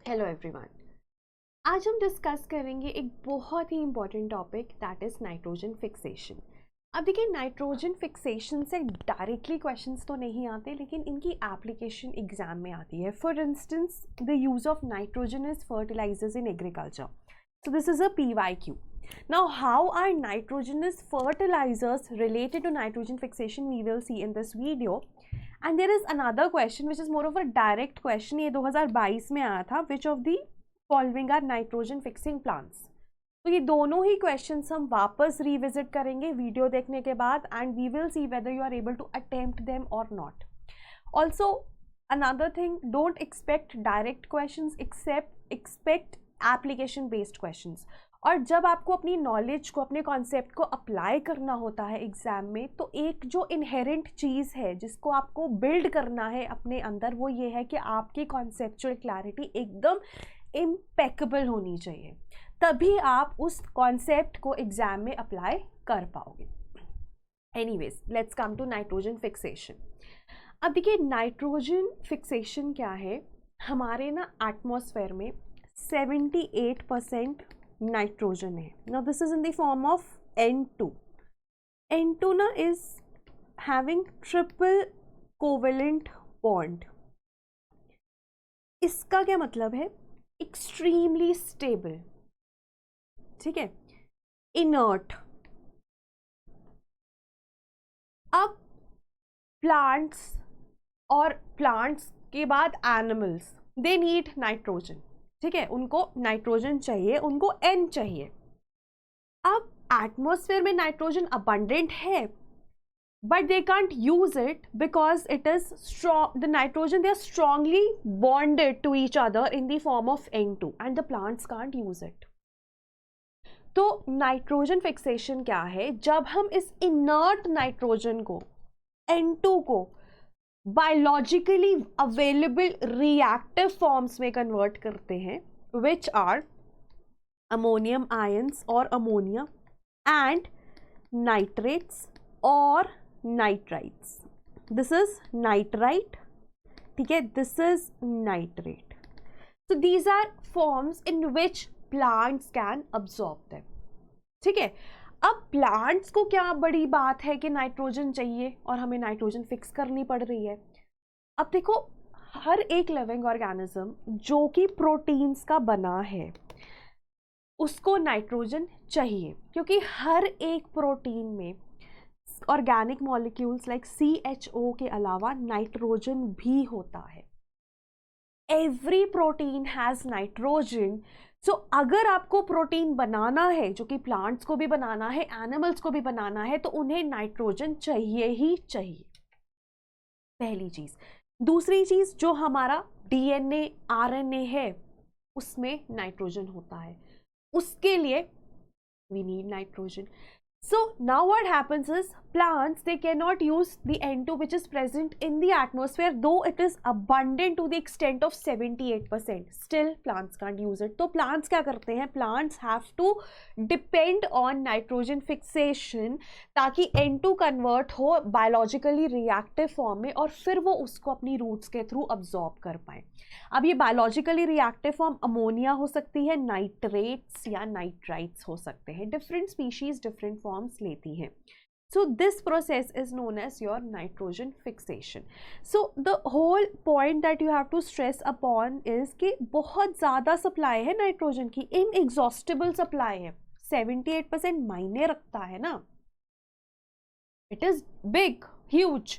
Hello everyone. आज हम discuss करेंगे एक बहुत ही important topic that is nitrogen fixation. अब देखिए, नाइट्रोजन फिक्सेशन से डायरेक्टली क्वेश्चंस तो नहीं आते, लेकिन इनकी एप्लीकेशन एग्जाम में आती है। For instance, the use of nitrogen is fertilizers in agriculture, so this is a PYQ. Now, how are nitrogenous fertilizers related to nitrogen fixation, we will see in this video. And there is another question which is more of a direct question, ये 2022 में आया था, which of the following are nitrogen fixing plants. तो ये दोनों ही questions हम वापस revisit करेंगे वीडियो देखने के बाद, and we will see whether you are able to attempt them or not. Also, another thing, don't expect direct questions, expect application based questions. और जब आपको अपनी नॉलेज को, अपने कॉन्सेप्ट को अप्लाई करना होता है एग्जाम में, तो एक जो इनहेरेंट चीज़ है जिसको आपको बिल्ड करना है अपने अंदर, वो ये है कि आपकी कॉन्सेप्चुअल क्लैरिटी एकदम इम्पेकेबल होनी चाहिए, तभी आप उस कॉन्सेप्ट को एग्जाम में अप्लाई कर पाओगे। Anyways, let's come to nitrogen fixation. अब देखिए, नाइट्रोजन फिक्सेशन क्या है। हमारे ना एटमॉस्फेयर में 78% नाइट्रोजन है। Now this is in the form of N2. N2 ना is having triple covalent bond. इसका क्या मतलब है? एक्सट्रीमली स्टेबल, ठीक है, इनर्ट। अब प्लांट्स और प्लांट्स के बाद एनिमल्स, दे नीड नाइट्रोजन, ठीक है, उनको नाइट्रोजन चाहिए, उनको N चाहिए। अब एटमॉस्फेयर में नाइट्रोजन अबंडेंट है, but they can't use it because it is strong, the nitrogen they are strongly bonded to each other in the form of N2 and the plants can't use it. तो nitrogen fixation क्या है? जब हम इस inert nitrogen को, N2 को, biologically available reactive forms में convert करते हैं, विच आर अमोनियम आयंस और अमोनिया एंड नाइट्रेट्स और नाइट्राइट्स। दिस इज नाइट्राइट, ठीक है, this is nitrate. So these are forms in which plants can absorb them, ठीक है। अब प्लांट्स को क्या बड़ी बात है कि नाइट्रोजन चाहिए और हमें नाइट्रोजन फिक्स करनी पड़ रही है। अब देखो, हर एक लिविंग ऑर्गेनिज्म जो कि प्रोटीन्स का बना है, उसको नाइट्रोजन चाहिए, क्योंकि हर एक प्रोटीन में ऑर्गेनिक मॉलिक्यूल्स लाइक CHO के अलावा नाइट्रोजन भी होता है। Every protein has nitrogen. So अगर आपको प्रोटीन बनाना है, जो कि प्लांट्स को भी बनाना है, एनिमल्स को भी बनाना है, तो उन्हें नाइट्रोजन चाहिए ही चाहिए, पहली चीज। दूसरी चीज, जो हमारा DNA RNA है, उसमें नाइट्रोजन होता है, उसके लिए we need nitrogen. So now what happens is, plants, they cannot use the N2 which is present in the atmosphere, though it is abundant to the extent of 78%. Still plants can't use it. तो plants क्या करते हैं? Plants have to depend on nitrogen fixation ताकि N2 convert हो biologically reactive form में, और फिर वो उसको अपनी roots के through absorb कर पाए। अब ये बायोलॉजिकली रिएक्टिव फॉर्म अमोनिया हो सकती है, नाइट्रेट्स या नाइट्राइट्स हो सकते हैं। डिफरेंट स्पीशीज डिफरेंट फॉर्म्स लेती हैं। So this process is known as your nitrogen fixation. So the whole point that you have to stress upon is कि बहुत ज़्यादा सप्लाई है नाइट्रोजन की, इनएग्जॉस्टिबल सप्लाई है। 78% मायने रखता है ना, it is big, huge.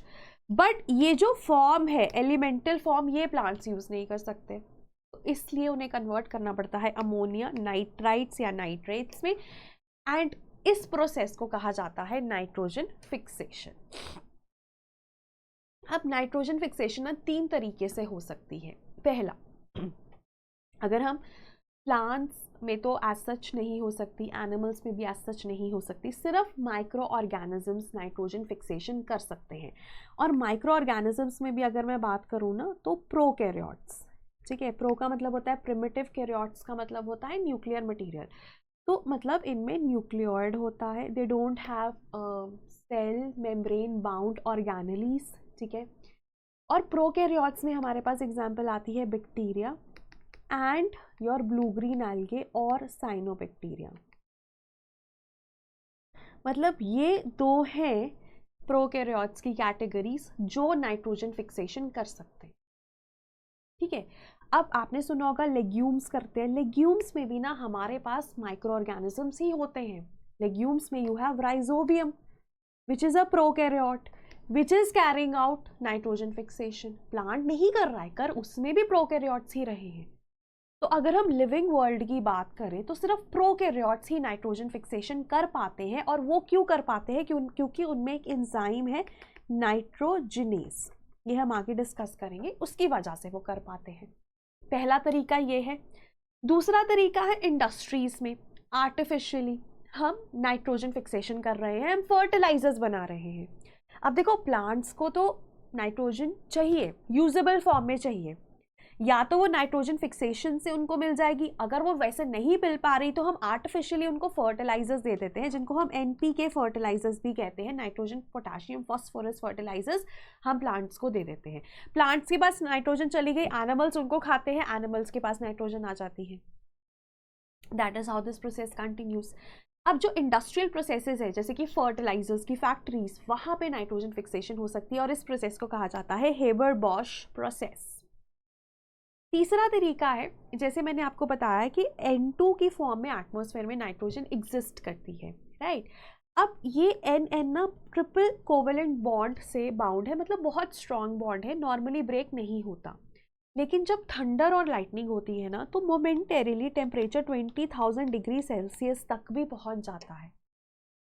But ये जो फॉर्म है, एलिमेंटल फॉर्म, ये प्लांट्स यूज नहीं कर सकते, तो इसलिए उन्हें कन्वर्ट करना पड़ता है अमोनिया, नाइट्राइट्स या नाइट्रेट्स में, एंड इस प्रोसेस को कहा जाता है नाइट्रोजन फिक्सेशन। अब नाइट्रोजन फिक्सेशन 3 तरीके से हो सकती है। पहला, अगर हम प्लांट्स में तो एज सच नहीं हो सकती, एनिमल्स में भी एज सच नहीं हो सकती, सिर्फ माइक्रो ऑर्गेनिजम्स नाइट्रोजन फिक्सेशन कर सकते हैं। और माइक्रो ऑर्गेनिजम्स में भी अगर मैं बात करूँ ना, तो प्रोकैरियोट्स, ठीक है, प्रो का मतलब होता है प्रिमिटिव, कैरियोट्स का मतलब होता है न्यूक्लियर मटेरियल। तो मतलब इनमें न्यूक्लियोइड होता है, they don't have cell membrane bound organelles, ठीक है। और प्रोकैरियोट्स में हमारे पास एग्जाम्पल आती है bacteria, and your blue green algae और साइनोबैक्टीरिया। मतलब ये दो हैं प्रोकैरियोट्स की कैटेगरीज जो नाइट्रोजन फिक्सेशन कर सकते हैं। ठीक है, अब आपने सुना होगा लेग्यूम्स करते हैं। लेग्यूम्स में भी ना हमारे पास माइक्रो ऑर्गेनिजम्स ही होते हैं। लेग्यूम्स में you have rhizobium which is a prokaryote which is carrying out nitrogen fixation. Plant नहीं कर रहा है, कर उसमें भी प्रोकैरियोट्स ही रहे हैं। तो अगर हम लिविंग वर्ल्ड की बात करें तो सिर्फ प्रोकैरियोट्स ही नाइट्रोजन फिक्सेशन कर पाते हैं। और वो क्यों कर पाते हैं? क्योंकि उनमें एक एंजाइम है नाइट्रोजिनेज, ये हम आगे डिस्कस करेंगे, उसकी वजह से वो कर पाते हैं। पहला तरीका ये है। दूसरा तरीका है इंडस्ट्रीज में आर्टिफिशियली हम नाइट्रोजन फिक्सेशन कर रहे हैं, हम फर्टिलाइजर्स बना रहे हैं। अब देखो प्लांट्स को तो नाइट्रोजन चाहिए, यूजेबल फॉर्म में चाहिए, या तो वो नाइट्रोजन फिक्सेशन से उनको मिल जाएगी, अगर वो वैसे नहीं मिल पा रही तो हम आर्टिफिशियली उनको फर्टिलाइजर्स दे देते हैं, जिनको हम एनपीके फर्टिलाइजर्स भी कहते हैं, नाइट्रोजन पोटेशियम फॉस्फोरस फर्टिलाइजर्स हम प्लांट्स को दे देते हैं। प्लांट्स के पास नाइट्रोजन चली गई, एनिमल्स उनको खाते हैं, एनिमल्स के पास नाइट्रोजन आ जाती है। That is how this process continues. अब जो इंडस्ट्रियल प्रोसेसेस है जैसे कि फर्टिलाइजर्स की फैक्ट्रीज, वहां पे नाइट्रोजन फिक्सेशन हो सकती है और इस प्रोसेस को कहा जाता है हेबर-बॉश प्रोसेस। तीसरा तरीका है, जैसे मैंने आपको बताया कि N2 की फॉर्म में एटमॉस्फेयर में नाइट्रोजन एग्जिस्ट करती है, राइट। अब ये NN ना ट्रिपल कोवेलेंट बॉन्ड से बाउंड है, मतलब बहुत स्ट्रॉन्ग बॉन्ड है, नॉर्मली ब्रेक नहीं होता। लेकिन जब थंडर और लाइटनिंग होती है ना तो मोमेंटेरीली टेम्परेचर 20,000 डिग्री सेल्सियस तक भी पहुंच जाता है।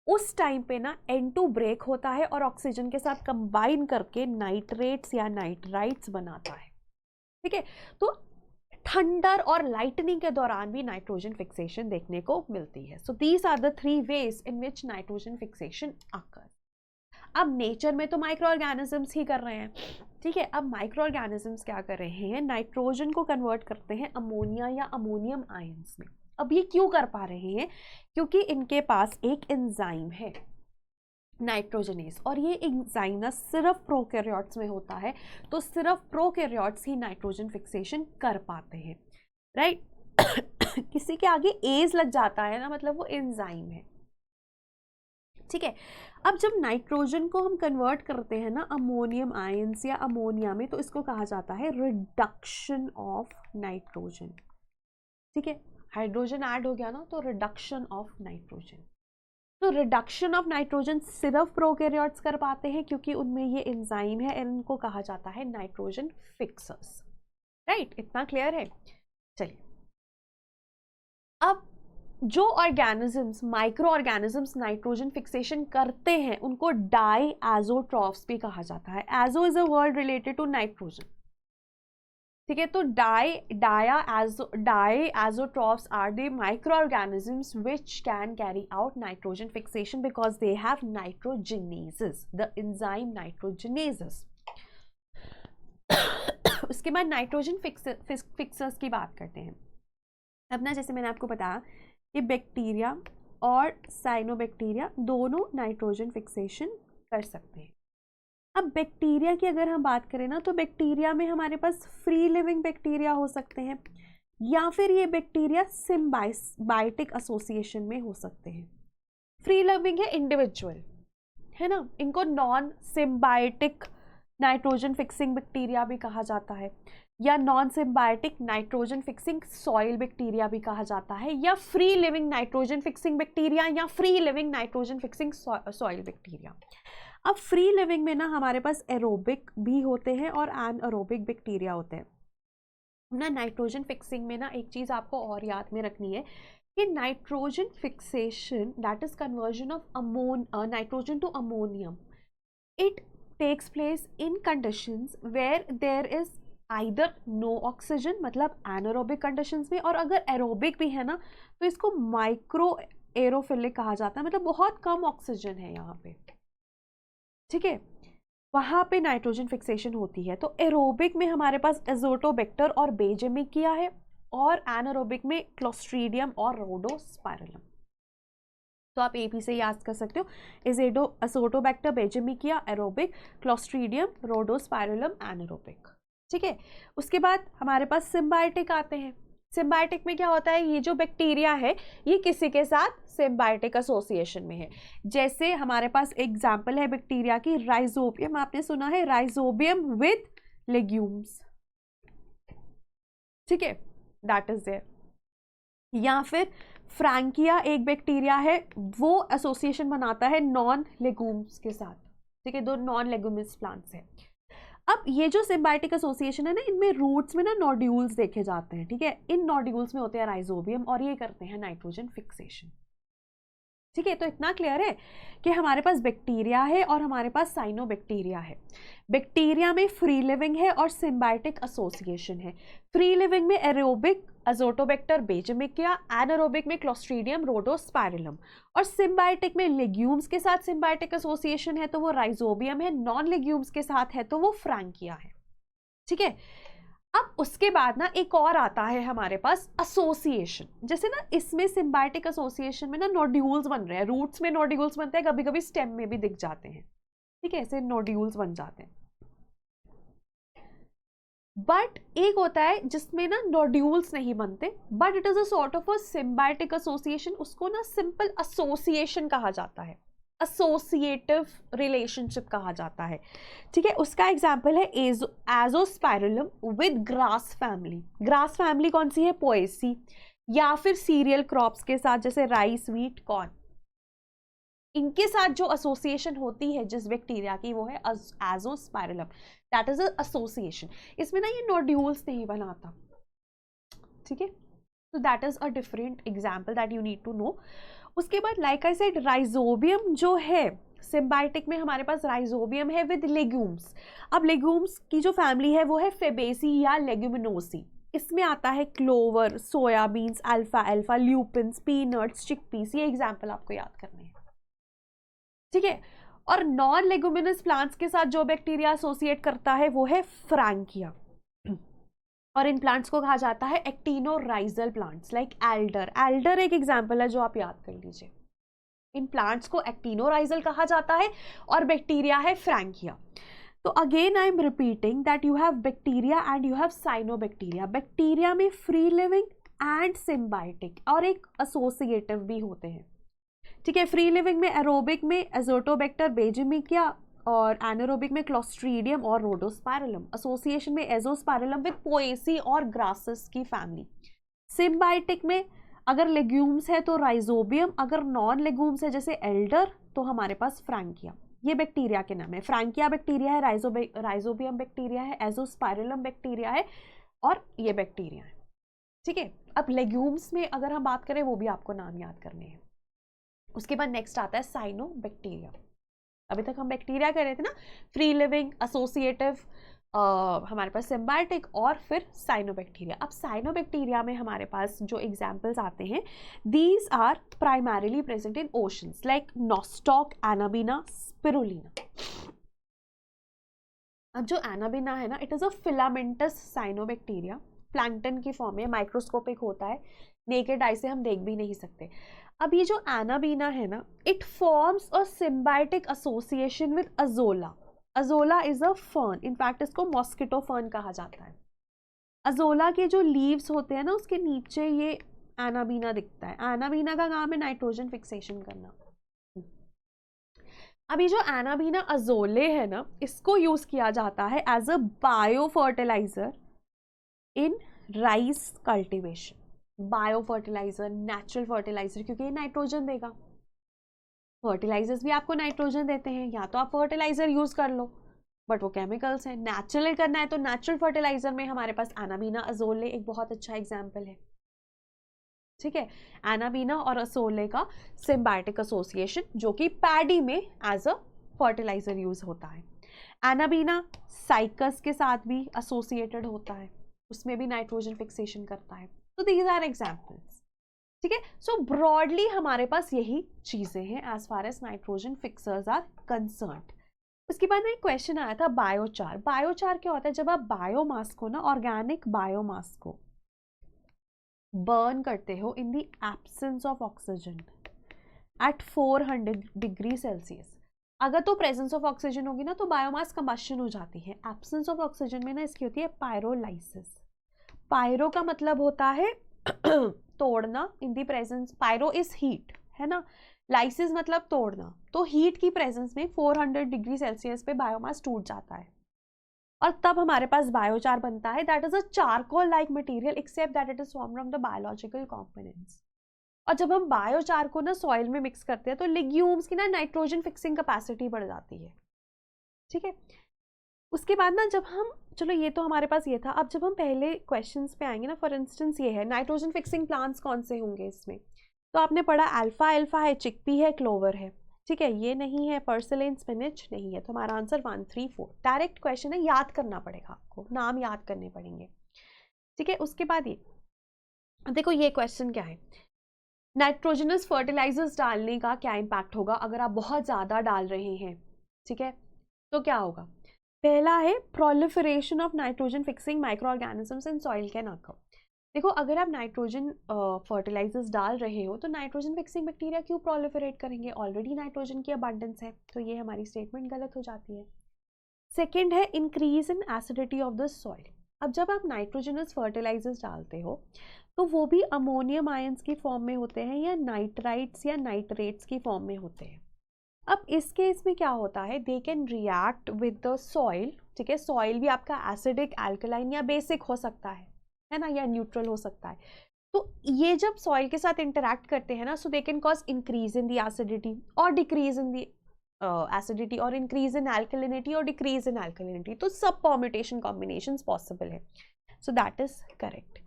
उस टाइम पे ना N2 ब्रेक होता है और ऑक्सीजन के साथ कंबाइन करके नाइट्रेट्स या नाइट्राइट्स बनाता है। ठीक है, तो थंडर और लाइटनिंग के दौरान भी नाइट्रोजन फिक्सेशन देखने को मिलती है। So these are the 3 ways in which nitrogen fixation occur. अब नेचर में तो माइक्रो ऑर्गेनिजम्स ही कर रहे हैं, ठीक है। अब माइक्रो ऑर्गेनिजम्स क्या कर रहे हैं? नाइट्रोजन को कन्वर्ट करते हैं अमोनिया या अमोनियम आयंस में। अब ये क्यों कर पा रहे हैं? क्योंकि इनके पास एक एंजाइम है नाइट्रोजनेज, और ये एंजाइम ना सिर्फ प्रोकैरियोट्स में होता है, तो सिर्फ प्रोकैरियोट्स ही नाइट्रोजन फिक्सेशन कर पाते हैं, राइट। किसी के आगे एज लग जाता है ना, मतलब वो एंजाइम है, ठीक है। अब जब नाइट्रोजन को हम कन्वर्ट करते हैं ना अमोनियम आयंस या अमोनिया में, तो इसको कहा जाता है रिडक्शन ऑफ नाइट्रोजन, ठीक है। हाइड्रोजन ऐड हो गया ना, तो रिडक्शन ऑफ नाइट्रोजन। तो रिडक्शन ऑफ नाइट्रोजन सिर्फ प्रोकैरियोट्स कर पाते हैं क्योंकि उनमें ये एंजाइम है, इनको कहा जाता है नाइट्रोजन फिक्सर्स, राइट। इतना क्लियर है? चलिए, अब जो organisms micro organisms nitrogen fixation करते हैं उनको डाईएज़ोट्रॉफ्स भी कहा जाता है। Azo is a word related to nitrogen, ठीक है। तो diazotrophs are the micro organisms which can carry out nitrogen fixation because they have nitrogenases, the enzyme nitrogenases. उसके बाद नाइट्रोजन फिक्सर्स की बात करते हैं। अब ना जैसे मैंने आपको बताया कि बैक्टीरिया और साइनोबैक्टीरिया दोनों नाइट्रोजन फिक्सेशन कर सकते हैं। अब बैक्टीरिया की अगर हम बात करें ना, तो बैक्टीरिया में हमारे पास फ्री लिविंग बैक्टीरिया हो सकते हैं या फिर ये बैक्टीरिया सिम्बायोटिक एसोसिएशन में हो सकते हैं। फ्री लिविंग है इंडिविजुअल, है ना, इनको non symbiotic nitrogen fixing bacteria भी कहा जाता है, या non symbiotic nitrogen fixing soil bacteria भी कहा जाता है, या free living nitrogen fixing bacteria या free living nitrogen fixing soil bacteria. अब फ्री लिविंग में ना हमारे पास एरोबिक भी होते हैं और एनएरोबिक बैक्टीरिया होते हैं ना। नाइट्रोजन फिक्सिंग में ना एक चीज़ आपको और याद में रखनी है कि nitrogen fixation, that is conversion of nitrogen to ammonium, it takes place in conditions where there is either no oxygen, मतलब anaerobic conditions में, और अगर aerobic भी है ना तो इसको माइक्रो एरोफिलिक कहा जाता है, मतलब बहुत कम ऑक्सीजन है यहाँ पे, ठीक है। वहाँ पे नाइट्रोजन फिक्सेशन होती है। तो एरोबिक में हमारे पास एजोटोबैक्टर और बेंजामिकिया है, और एनारोबिक में क्लोस्ट्रीडियम और रोडोस्पाइरलम। तो आप एपी से याद कर सकते हो, एजोटोबैक्टर बेंजामिकिया एरोबिक, क्लोस्ट्रीडियम रोडोस्पाइरलम एनारोबिक, ठीक है। उसके बाद हमारे पास सिम्बायोटिक आते हैं। सिम्बायोटिक में क्या होता है, ये जो बैक्टीरिया है ये किसी के साथ सिम्बायोटिक एसोसिएशन में है। जैसे हमारे पास एग्जांपल है बैक्टीरिया की राइजोबियम, आपने सुना है राइजोबियम विद लेग्यूम्स, ठीक है, दैट इज देयर। या फिर फ्रैंकिया एक बैक्टीरिया है, वो एसोसिएशन बनाता है नॉन लेग्यूम्स के साथ, ठीक है, दो नॉन लेग्यूमिनस प्लांट्स है। अब ये जो सिम्बायोटिक एसोसिएशन है ना, इनमें रूट्स में ना नोड्यूल्स देखे जाते हैं, ठीक है, इन नोड्यूल्स में होते हैं राइजोबियम और ये करते हैं नाइट्रोजन फिक्सेशन, ठीक है। तो इतना क्लियर है कि हमारे पास बैक्टीरिया है और हमारे पास साइनोबैक्टीरिया है। बैक्टीरिया में फ्री लिविंग है और सिम्बायोटिक एसोसिएशन है। फ्री लिविंग में एरोबिक अजोटोबैक्टर बेंजामिकिया, एनारोबिक में क्लोस्ट्रीडियम रोडोस्पाइरलम, और सिम्बायोटिक में लेग्यूम्स के साथ सिम्बायोटिक एसोसिएशन है तो वो राइजोबियम है, नॉन लेग्यूम्स के साथ है तो वो फ्रैंकिया है, ठीक है। अब उसके बाद ना एक और आता है हमारे पास एसोसिएशन। जैसे ना इसमें सिम्बायोटिक एसोसिएशन में ना नोड्यूल्स बन रहे हैं, रूट्स में नोड्यूल्स बनते हैं, कभी कभी स्टेम में भी दिख जाते हैं, ठीक है, ऐसे नोड्यूल्स बन जाते हैं। बट एक होता है जिसमें ना नोड्यूल्स नहीं बनते, but it is a sort of a symbiotic association, उसको ना सिंपल एसोसिएशन कहा जाता है, एसोसिएटिव रिलेशनशिप कहा जाता है, ठीक है। उसका एग्जांपल है azospirillum with grass family. Grass family कौन सी है, पोएसी, या फिर सीरियल क्रॉप्स के साथ जैसे राइस, व्हीट, कॉर्न, इनके साथ जो एसोसिएशन होती है जिस बैक्टीरिया की वो है एजोस्पाइरलम, दैट इज एसोसिएशन। इसमें ना ये नोड्यूल्स नहीं बनाता, ठीक है, तो that is a different example that you need to know. उसके बाद लाइक आई सेड राइजोबियम जो है सिम्बायोटिक में हमारे पास राइजोबियम है विद लेग्यूम्स। अब लेग्यूम्स की जो फैमिली है वो है फेबेसी या लेग्यूमिनोसी। इसमें आता है क्लोवर, सोयाबीन्स, अल्फा अल्फा, ल्यूपिन्स, पीनट्स, चिकपीस, ये एग्जाम्पल आपको याद करने हैं, ठीक है। और नॉन लेग्यूमिनस प्लांट्स के साथ जो बैक्टीरिया एसोसिएट करता है वो है फ्रैंकिया, और इन प्लांट्स को कहा जाता है एक्टिनोराइजल प्लांट्स लाइक एल्डर। एल्डर एक एग्जांपल है जो आप याद कर लीजिए। इन प्लांट्स को एक्टिनोराइजल कहा जाता है और बैक्टीरिया है फ्रैंकिया। तो again I am repeating that you have bacteria and you have cyanobacteria. Bacteria में फ्री लिविंग एंड सिम्बायोटिक और एक एसोसिएटिव भी होते हैं, ठीक है। फ्री लिविंग में एरोबिक में एजोटोबैक्टर बेंजामिकिया और एनारोबिक में क्लोस्ट्रीडियम और रोडोस्पाइरलम, एसोसिएशन में एजोस्पाइरलम विद पोएसी और ग्रासेस की फैमिली। सिम्बायोटिक में अगर लेग्यूम्स है तो राइजोबियम, अगर नॉन लेग्यूम्स है जैसे एल्डर तो हमारे पास फ्रैंकिया। ये बैक्टीरिया के नाम है, फ्रैंकिया बैक्टीरिया है, राइजोबियम बैक्टीरिया है, एजोस्पाइरलम बैक्टीरिया है और ये बैक्टीरिया है, ठीक है। अब लेग्यूम्स में अगर हम बात करें वो भी आपको नाम याद करने हैं। उसके बाद नेक्स्ट आता है साइनोबैक्टीरिया। अभी तक हम बैक्टीरिया कह रहे थे ना, फ्री लिविंग, एसोसिएटिव, हमारे पास सिम्बायोटिक और फिर साइनोबैक्टीरिया। अब साइनोबैक्टीरिया में हमारे पास जो एग्जांपल्स आते हैं, these are primarily present in oceans like Nostoc, Anabaena, Spirulina. अब जो एनाबीना है ना, it is a filamentous cyanobacteria, plankton की फॉर्म में, माइक्रोस्कोपिक होता है, नेकेड आई से हम देख भी नहीं सकते। अब ये जो एनाबीना है ना, it forms a symbiotic association with azolla. Azolla is a fern, in fact इसको मॉस्किटो फर्न कहा जाता है। अजोला के जो लीव्स होते हैं ना, उसके नीचे ये एनाबीना दिखता है। एनाबीना का काम है नाइट्रोजन फिक्सेशन करना। अब ये जो एनाबीना अजोले है ना, इसको यूज किया जाता है as a bio fertiliser in rice cultivation. Bio fertiliser, natural fertiliser, क्योंकि ये नाइट्रोजन देगा। फर्टिलाइजर्स भी आपको नाइट्रोजन देते हैं, या तो आप फर्टिलाइजर यूज कर लो बट वो केमिकल्स हैं। नेचुरल करना है तो नेचुरल फर्टिलाइजर में हमारे पास एनाबीना अजोले एक बहुत अच्छा एग्जाम्पल है, ठीक है। एनाबीना और अजोले का सिम्बायोटिक एसोसिएशन जो कि पैडी में एज अ फर्टिलाइजर यूज होता है। एनाबीना साइकस के साथ भी एसोसिएटेड होता है, उसमें भी नाइट्रोजन फिक्सेशन करता है। तो दीज आर एग्जाम्पल्स, ठीक है। सो ब्रॉडली हमारे पास यही चीजें हैं as far as nitrogen fixers are concerned. उसके बाद एक क्वेश्चन आया था बायोचार। बायोचार क्या होता है, जब आप बायोमास को ना, ऑर्गेनिक बायोमास को बर्न करते हो in the absence of oxygen at 400 degree Celsius. अगर तो प्रेजेंस ऑफ ऑक्सीजन होगी ना तो बायोमास कंबशन हो जाती है। एब्सेंस ऑफ ऑक्सीजन में ना इसकी होती है पायरोलाइसिस। पायरो का मतलब होता है तोड़ना, in the presence, pyro is heat, है ना। लाइसिस मतलब तोड़ना, तो हीट की प्रेजेंस में 400 डिग्री सेल्सियस पे बायोमास टूट जाता है और तब हमारे पास बायोचार बनता है। That is a charcoal like material except that it is form from the biological components. और जब हम बायोचार को ना सॉइल में मिक्स करते हैं तो लिग्यूम्स की ना नाइट्रोजन फिक्सिंग कैपेसिटी बढ़ जाती है, ठीक है। उसके बाद ना जब हम, चलो ये तो हमारे पास ये था, अब जब हम पहले क्वेश्चंस पे आएंगे ना, फॉर इंस्टेंस ये है नाइट्रोजन फिक्सिंग प्लांट्स कौन से होंगे इसमें, तो आपने पढ़ा अल्फा अल्फा है, चिकपी है, क्लोवर है, ठीक है। ये नहीं है, पर्सिलेन स्पिनच नहीं है, तो हमारा आंसर 1 3 4। डायरेक्ट क्वेश्चन है, याद करना पड़ेगा आपको, नाम याद करने पड़ेंगे, ठीक है। उसके बाद ये देखो, ये क्वेश्चन क्या है, नाइट्रोजनस फर्टिलाइजर्स डालने का क्या इम्पैक्ट होगा अगर आप बहुत ज़्यादा डाल रहे हैं, ठीक है। तो क्या होगा, पहला है proliferation of nitrogen fixing micro organisms in soil can occur. देखो, अगर आप नाइट्रोजन फर्टिलाइजर्स डाल रहे हो तो नाइट्रोजन फिक्सिंग बैक्टीरिया क्यों प्रोलिफरेट करेंगे, ऑलरेडी नाइट्रोजन की अबंडेंस है, तो ये हमारी स्टेटमेंट गलत हो जाती है। सेकेंड है increase in acidity of the soil. अब जब आप नाइट्रोजनस फर्टिलाइजर्स डालते हो तो वो भी अमोनियम आयंस की फॉर्म में होते हैं या नाइट्राइट्स या नाइट्रेट्स की फॉर्म में होते हैं। अब इस केस में क्या होता है, they can react with the soil, ठीक है। सॉइल भी आपका एसिडिक, अल्कलाइन या बेसिक हो सकता है ना, या न्यूट्रल हो सकता है। तो ये जब सॉइल के साथ इंटरैक्ट करते हैं ना, so they can cause increase in the acidity और डिक्रीज इन द एसिडिटी, और इंक्रीज इन अल्कलिनिटी और डिक्रीज इन अल्कलिनिटी। तो सब परम्यूटेशन कॉम्बिनेशंस पॉसिबल है, सो दैट इज करेक्ट,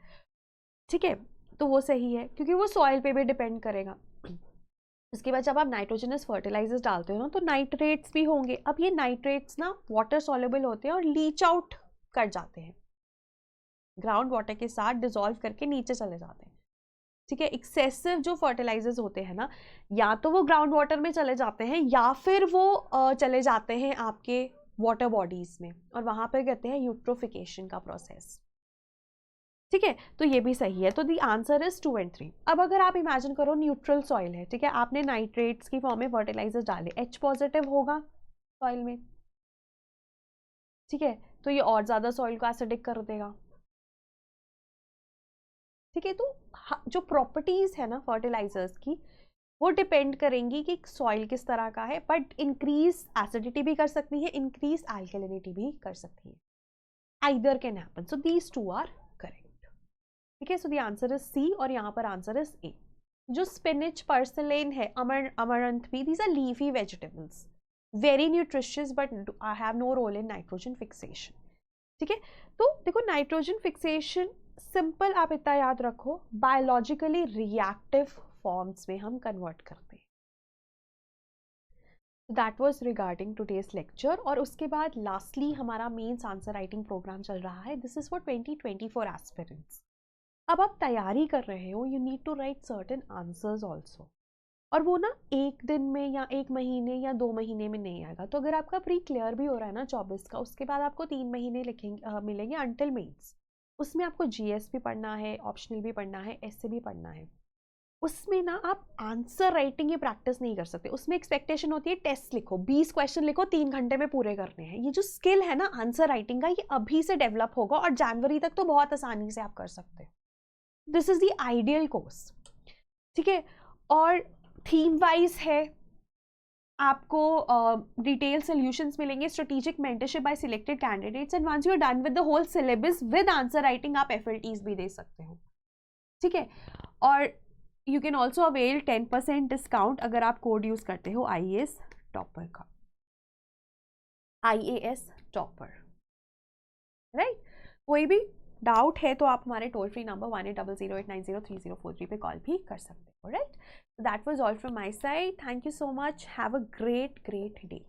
ठीक है। तो वो सही है क्योंकि वो सॉइल पे भी डिपेंड करेगा। उसके बाद जब आप नाइट्रोजनस फर्टिलाइजर्स डालते हो ना, तो नाइट्रेट्स भी होंगे। अब ये नाइट्रेट्स ना वाटर सॉल्युबल होते हैं और लीच आउट कर जाते हैं, ग्राउंड वाटर के साथ डिसॉल्व करके नीचे चले जाते हैं, ठीक है। एक्सेसिव जो फर्टिलाइजर्स होते हैं ना, या तो वो ग्राउंड वाटर में चले जाते हैं या फिर वो चले जाते हैं आपके वाटर बॉडीज में, और वहां पर कहते हैं यूट्रोफिकेशन का प्रोसेस, ठीक है। तो ये भी सही है, तो दी आंसर इज 2 and 3। अब अगर आप इमेजिन करो न्यूट्रल सॉइल है, ठीक है, आपने नाइट्रेट्स की फॉर्म में फर्टिलाइजर डाले, H पॉजिटिव होगा सॉइल में, ठीक है, तो ये और ज्यादा सॉइल को एसिडिक कर देगा, ठीक है। तो जो प्रॉपर्टीज है ना फर्टिलाइजर्स की, वो डिपेंड करेंगी कि सॉइल किस तरह का है, बट इंक्रीज एसिडिटी भी कर सकती है, इंक्रीज अल्कलिनिटी भी कर सकती है, either can happen, so these two are correct, ठीक है। So the answer is C और यहाँ पर आंसर इज ए। जो स्पिनिच, पर्सिलेन है, अमरंथ भी, these are leafy vegetables, very nutritious but I have no role in nitrogen fixation, ठीक है। तो देखो, नाइट्रोजन फिक्सेशन सिंपल, आप इतना याद रखो, बायोलॉजिकली रिएक्टिव फॉर्म्स में हम कन्वर्ट करते हैं। That was regarding today's lecture. और उसके बाद लास्टली हमारा मेन्स आंसर राइटिंग प्रोग्राम चल रहा है, दिस इज फॉर 2024 एस्पिरेंट्स। अब आप तैयारी कर रहे हो, you need to write certain answers also, और वो ना एक दिन में या 1 महीने या 2 महीने में नहीं आएगा। तो अगर आपका प्री क्लियर भी हो रहा है ना 24 का, उसके बाद आपको 3 महीने मिलेंगे अंटिल मेंस। उसमें आपको जीएस भी पढ़ना है, ऑप्शनल भी पढ़ना है, एसए भी पढ़ना है। उसमें ना आप आंसर राइटिंग की प्रैक्टिस नहीं कर सकते, उसमें एक्सपेक्टेशन होती है टेस्ट लिखो, 20 क्वेश्चन लिखो, 3 घंटे में पूरे करने हैं। ये जो स्किल है ना आंसर राइटिंग का, ये अभी से डेवलप होगा और जनवरी तक तो बहुत आसानी से आप कर सकते हैं। This is the ideal course, ठीक है। और थीम वाइज है, आपको डिटेल सॉल्यूशंस मिलेंगे, strategic mentorship by selected candidates, and once you are done with the whole syllabus with answer writing, आप एफएलटीज भी दे सकते हो, ठीक है। और you can also avail 10% discount अगर आप कोड यूज करते हो IAS टॉपर का, IAS टॉपर, राइट। कोई भी डाउट है तो आप हमारे टोल फ्री नंबर 1800890303 पे कॉल भी कर सकते हो, right. That was all from my side, thank you so much, have a great day.